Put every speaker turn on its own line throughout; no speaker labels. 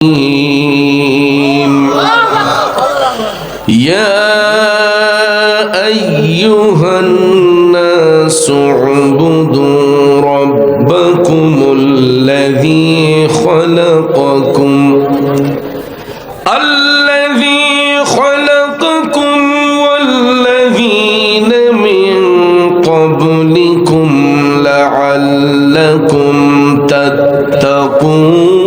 يا أيها الناس اعبدوا ربكم الذي خلقكم والذين من قبلكم لعلكم تتقون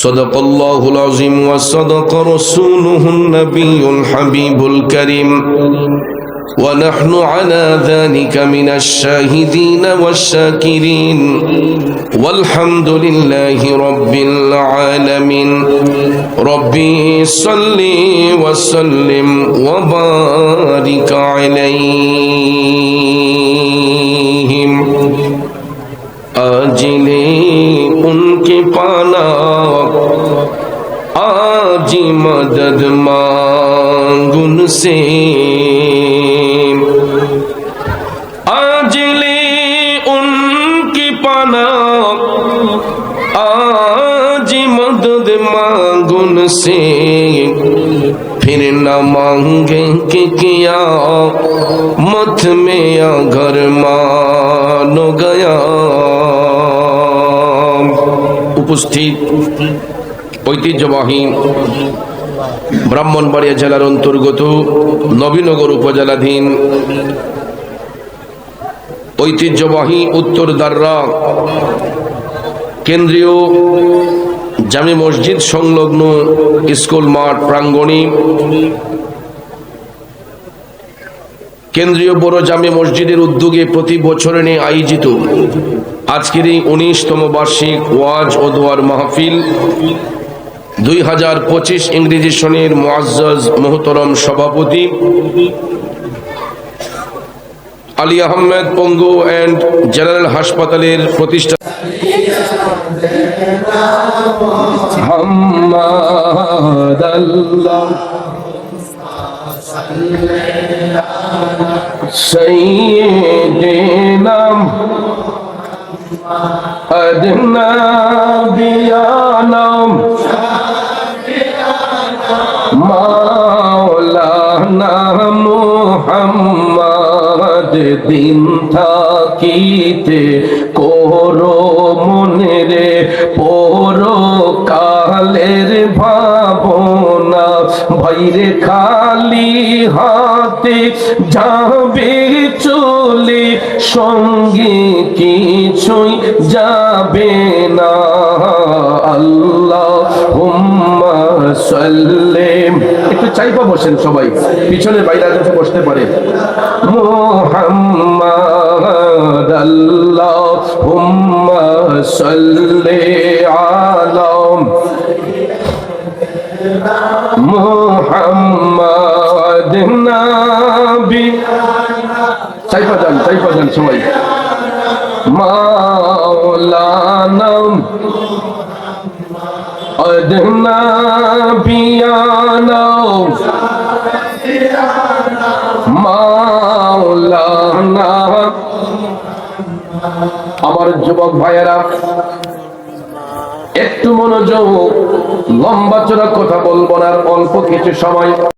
صدق الله العظيم وصدق رسوله النبي الحبيب الكريم ونحن على ذلك من الشاهدين والشاكرين والحمد لله رب العالمين ربي صل وسلم وبارك عليهم आजिले उनके पाना आजी मदद मांगुन से आजिले उनकी पाना आजी मदद मांगुन से फिर न मांगे कि किया मत में अगर मानो गया উপস্থিত ঐতিহ্যবাহী ব্রাহ্মণবাড়িয়া জেলার অন্তর্গত নবীনগর উপজেলাধীন ঐতিহ্যবাহী উত্তর দাররা কেন্দ্রীয় জামে মসজিদ সংলগ্ন স্কুল মাঠ প্রাঙ্গণে কেন্দ্রীয় বড় জামে মসজিদের উদ্যোগে প্রতি বছর আয়োজিত আজকের এই 19তম বার্ষিক ওয়াজ ও দোয়ার মাহফিল 2025 ইংরেজি সনের মুআজ্জাজ মোহতরম সভাপতি আলী আহমেদ পঙ্গু এন্ড জেনারেল হাসপাতালের প্রতিষ্ঠা হাম্মাদ আল্লাহ সাইয়্যিদিনা أدنى بيانا مولانا محمد दिन থাকিতে করো মনে রে পরো কালের ভাবনা ভাইরে খালি হাতে যাবে চলে সঙ্গে কিছুই যাবে না আল্লাহুম্মা সাল্লি একটু চাইপা বসেন সবাই পিছনে বাইরে কাছে বসতে পারে মুহাম্মদ আল্লাহুম্মা সাল্লি আলা মুহাম্মদ নবী চাইপা যান সবাই মাওলানা আদনা বিয়ানা মাওলানা আমার যুবক ভাইয়েরা একটু মনোযোগ লম্বা চড়া কথা বলবো না অল্প কিছু সময়